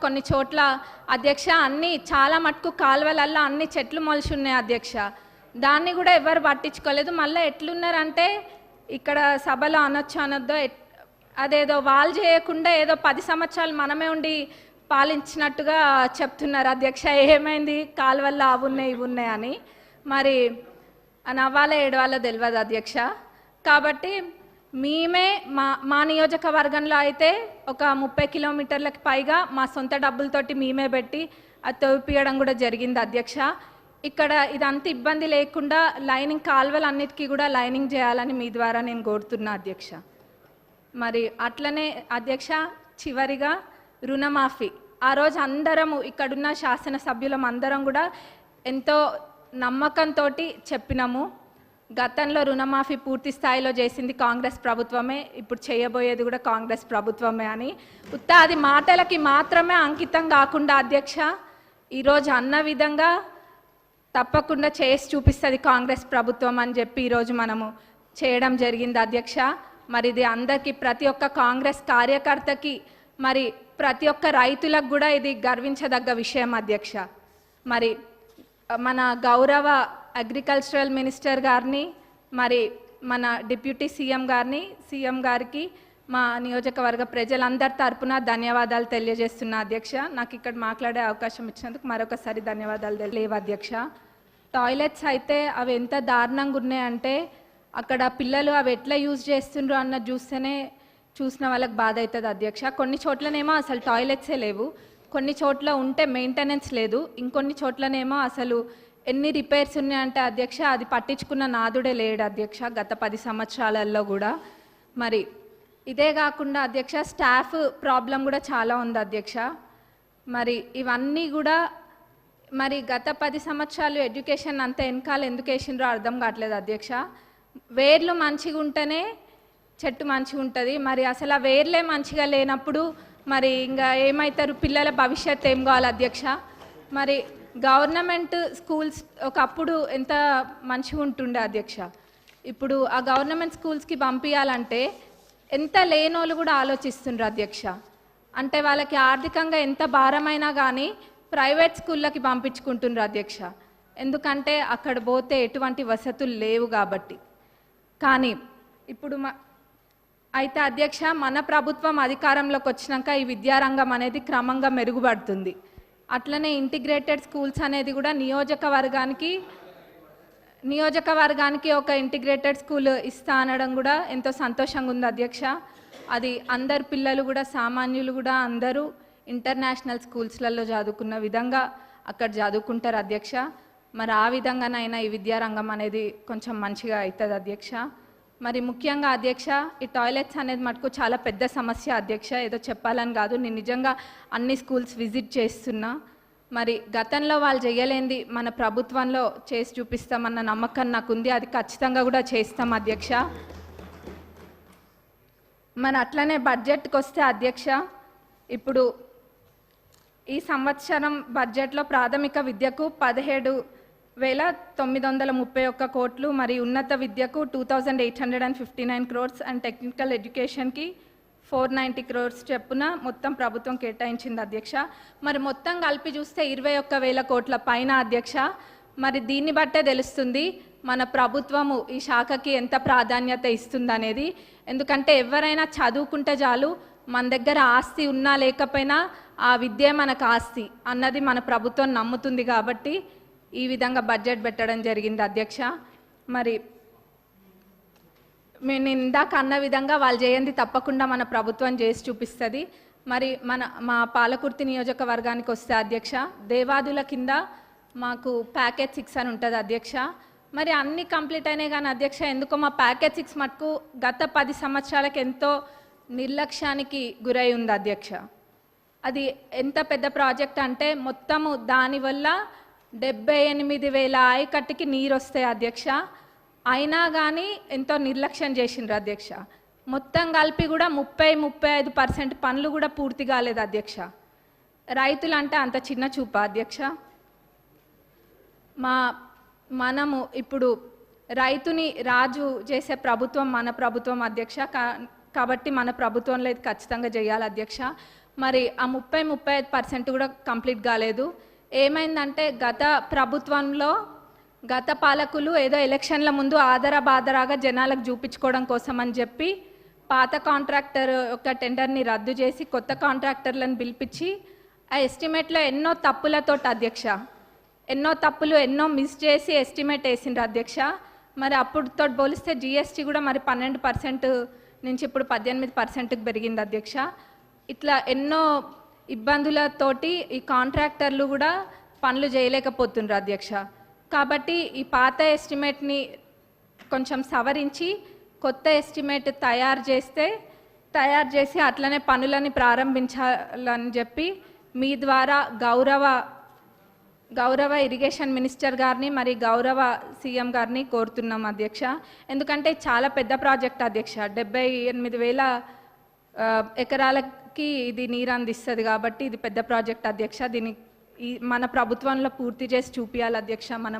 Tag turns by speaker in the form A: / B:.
A: కొన్ని చోట్ల అధ్యక్ష అన్ని చాలా మటుకు కాలువలల్లో అన్ని చెట్లు మొలిచి ఉన్నాయి అధ్యక్ష. దాన్ని కూడా ఎవరు పట్టించుకోలేదు. మళ్ళీ ఎట్లున్నారంటే ఇక్కడ సభలో అనొద్దో అదేదో వాళ్ళు చేయకుండా ఏదో 10 సంవత్సరాలు మనమే ఉండి పాలించినట్టుగా చెప్తున్నారు అధ్యక్ష. ఏమైంది కాలువల్లో అవి ఉన్నాయి ఇవి ఉన్నాయి అని. మరి నవ్వాలో ఏడవాలో తెలియదు అధ్యక్ష. కాబట్టి మేమే మా నియోజకవర్గంలో అయితే ఒక 30 కిలోమీటర్లకు పైగా మా సొంత డబ్బులతోటి మేమే పెట్టి అది తవ్విపియడం కూడా జరిగింది అధ్యక్ష. ఇక్కడ ఇదంత ఇబ్బంది లేకుండా లైనింగ్ కాలువలన్నిటికీ కూడా లైనింగ్ చేయాలని మీ ద్వారా నేను కోరుతున్నా అధ్యక్ష. మరి అట్లనే అధ్యక్ష చివరిగా రుణమాఫీ ఆ రోజు అందరము ఇక్కడున్న శాసనసభ్యులం అందరం కూడా ఎంతో నమ్మకంతో చెప్పినాము. గతంలో రుణమాఫీ పూర్తి స్థాయిలో చేసింది కాంగ్రెస్ ప్రభుత్వమే, ఇప్పుడు చేయబోయేది కూడా కాంగ్రెస్ ప్రభుత్వమే అని. అది మాటలకి మాత్రమే అంకితం కాకుండా అధ్యక్ష ఈరోజు అన్న విధంగా తప్పకుండా చేసి చూపిస్తుంది కాంగ్రెస్ ప్రభుత్వం అని చెప్పి ఈరోజు మనము చేయడం జరిగింది అధ్యక్ష. మరి ఇది అందరికీ ప్రతి ఒక్క కాంగ్రెస్ కార్యకర్తకి మరి ప్రతి ఒక్క రైతులకు కూడా ఇది గర్వించదగ్గ విషయం అధ్యక్ష. మరి మన గౌరవ అగ్రికల్చరల్ మినిస్టర్ గారిని మరి మన డిప్యూటీ సీఎం గారికి మా నియోజకవర్గ ప్రజలందరి తరపున ధన్యవాదాలు తెలియజేస్తున్నా అధ్యక్ష. నాకు ఇక్కడ మాట్లాడే అవకాశం ఇచ్చినందుకు మరొకసారి ధన్యవాదాలు లేవు అధ్యక్ష. టాయిలెట్స్ అయితే అవి ఎంత దారుణంగా ఉన్నాయంటే అక్కడ పిల్లలు అవి ఎట్లా యూజ్ చేస్తుండ్రు అన్న చూసిన వాళ్ళకి బాధ అవుతుంది అధ్యక్ష. కొన్ని చోట్లనేమో అసలు టాయిలెట్సే లేవు, కొన్ని చోట్ల ఉంటే మెయింటెనెన్స్ లేదు, ఇంకొన్ని చోట్లనేమో అసలు ఎన్ని రిపేర్స్ ఉన్నాయంటే అధ్యక్ష అది పట్టించుకున్న నాదుడే లేడు అధ్యక్ష గత 10 సంవత్సరాలలో కూడా. మరి ఇదే కాకుండా అధ్యక్ష స్టాఫ్ ప్రాబ్లం కూడా చాలా ఉంది అధ్యక్ష. మరి ఇవన్నీ కూడా మరి గత 10 సంవత్సరాలు ఎడ్యుకేషన్ అంత వెనకాల ఎందుకు వేసిండ్రో అర్థం కావట్లేదు అధ్యక్ష. వేర్లు మంచిగా ఉంటేనే చెట్టు మంచిగా ఉంటుంది. మరి అసలు ఆ వేర్లే మంచిగా లేనప్పుడు మరి ఇంకా ఏమవుతారు, పిల్లల భవిష్యత్తు ఏం కావాలి అధ్యక్ష. మరి గవర్నమెంట్ స్కూల్స్ ఒకప్పుడు ఎంత మంచిగా ఉంటుండే అధ్యక్ష, ఇప్పుడు ఆ గవర్నమెంట్ స్కూల్స్కి పంపించాలంటే ఎంత లేనోళ్ళు కూడా ఆలోచిస్తుండ్రు అధ్యక్ష. అంటే వాళ్ళకి ఆర్థికంగా ఎంత భారమైనా కానీ ప్రైవేట్ స్కూళ్ళకి పంపించుకుంటుండ్రు అధ్యక్ష. ఎందుకంటే అక్కడ పోతే ఎటువంటి వసతులు లేవు కాబట్టి. కానీ ఇప్పుడు అయితే అధ్యక్ష మన ప్రభుత్వం అధికారంలోకి వచ్చినాక ఈ విద్యారంగం అనేది క్రమంగా మెరుగుపడుతుంది. అట్లనే ఇంటిగ్రేటెడ్ స్కూల్స్ అనేది కూడా నియోజకవర్గానికి ఒక ఇంటిగ్రేటెడ్ స్కూల్ ఇస్తా అనడం కూడా ఎంతో సంతోషంగా ఉంది అధ్యక్ష. అది అందరు పిల్లలు కూడా సామాన్యులు కూడా అందరూ ఇంటర్నేషనల్ స్కూల్స్లలో చదువుకున్న విధంగా అక్కడ చదువుకుంటారు అధ్యక్ష. మరి ఆ విధంగానైనా ఈ విద్యారంగం అనేది కొంచెం మంచిగా అవుతుంది అధ్యక్ష. మరి ముఖ్యంగా అధ్యక్ష ఈ టాయిలెట్స్ అనేది మటుకు చాలా పెద్ద సమస్య అధ్యక్ష. ఏదో చెప్పాలని కాదు, నేను నిజంగా అన్ని స్కూల్స్ విజిట్ చేస్తున్నా. మరి గతంలో వాళ్ళు చేయలేంది మన ప్రభుత్వంలో చేసి చూపిస్తామన్న నమ్మకం నాకు ఉంది. అది ఖచ్చితంగా కూడా చేస్తాం అధ్యక్ష. మరి అట్లనే బడ్జెట్కి వస్తే అధ్యక్ష ఇప్పుడు ఈ సంవత్సరం బడ్జెట్లో ప్రాథమిక విద్యకు 17,931 కోట్లు, మరి ఉన్నత విద్యకు 2,859 crores అండ్ టెక్నికల్ ఎడ్యుకేషన్కి 490 crores చెప్పున మొత్తం ప్రభుత్వం కేటాయించింది అధ్యక్ష. మరి మొత్తం కలిపి చూస్తే 21,000 కోట్ల పైన అధ్యక్ష. మరి దీన్ని బట్టే తెలుస్తుంది మన ప్రభుత్వము ఈ శాఖకి ఎంత ప్రాధాన్యత ఇస్తుందనేది. ఎందుకంటే ఎవరైనా చదువుకుంటే చాలు, మన దగ్గర ఆస్తి ఉన్నా లేకపోయినా ఆ విద్య మనకు ఆస్తి అన్నది మన ప్రభుత్వం నమ్ముతుంది. కాబట్టి ఈ విధంగా బడ్జెట్ పెట్టడం జరిగింది అధ్యక్ష. మరి నేను ఇందాక అన్న విధంగా వాళ్ళు చేయండి తప్పకుండా మన ప్రభుత్వం చేసి చూపిస్తుంది. మరి మా పాలకుర్తి నియోజకవర్గానికి వస్తే అధ్యక్ష దేవాదుల కింద మాకు ప్యాకేజ్ 6 అని ఉంటుంది అధ్యక్ష. మరి అన్నీ కంప్లీట్ అయినాయి కానీ అధ్యక్ష ఎందుకో మా ప్యాకేజ్ 6 మటుకు గత 10 సంవత్సరాలకు ఎంతో నిర్లక్ష్యానికి గురై ఉంది అధ్యక్ష. అది ఎంత పెద్ద ప్రాజెక్ట్ అంటే మొత్తము దానివల్ల 78,000 ఆయకట్టుకి నీరు వస్తాయి అధ్యక్ష. అయినా కానీ ఎంతో నిర్లక్ష్యం చేసిండ్రు అధ్యక్ష. మొత్తం కలిపి కూడా 30-35% పనులు కూడా పూర్తి కాలేదు అధ్యక్ష. రైతులు అంటే అంత చిన్న చూపా అధ్యక్ష. మనము ఇప్పుడు రైతుని రాజు చేసే ప్రభుత్వం మన ప్రభుత్వం అధ్యక్ష. కాబట్టి మన ప్రభుత్వంలో ఇది ఖచ్చితంగా చేయాలి అధ్యక్ష. మరి ఆ 35% కూడా కంప్లీట్ కాలేదు. ఏమైందంటే గత ప్రభుత్వంలో గత పాలకులు ఏదో ఎలక్షన్ల ముందు ఆదరాబాదరాగా జనాలకు చూపించుకోవడం కోసం అని చెప్పి పాత కాంట్రాక్టర్ యొక్క టెండర్ని రద్దు చేసి కొత్త కాంట్రాక్టర్లను పిలిపించి ఆ ఎస్టిమేట్లో ఎన్నో తప్పులతోటి అధ్యక్ష, ఎన్నో తప్పులు ఎన్నో మిస్ చేసి ఎస్టిమేట్ వేసిండ్రు అధ్యక్ష. మరి అప్పుడుతో పోలిస్తే జిఎస్టీ కూడా మరి 12% నుంచి ఇప్పుడు 18%కి పెరిగింది అధ్యక్ష. ఇట్లా ఎన్నో ఇబ్బందులతోటి ఈ కాంట్రాక్టర్లు కూడా పనులు చేయలేకపోతుండ్రు అధ్యక్ష. కాబట్టి ఈ పాత ఎస్టిమేట్ని కొంచెం సవరించి కొత్త ఎస్టిమేట్ తయారు చేసి అట్లనే పనులని ప్రారంభించాలని చెప్పి మీ ద్వారా గౌరవ ఇరిగేషన్ మినిస్టర్ గారిని మరి గౌరవ సీఎం గారిని కోరుతున్నాం అధ్యక్ష. ఎందుకంటే చాలా పెద్ద ప్రాజెక్ట్ అధ్యక్ష, 78,000 ఎకరాలకి ఇది నీరు అందిస్తుంది కాబట్టి ఇది పెద్ద ప్రాజెక్ట్ అధ్యక్ష. దీన్ని మన ప్రభుత్వంలో పూర్తి చేసి చూపించాలి అధ్యక్ష మనం.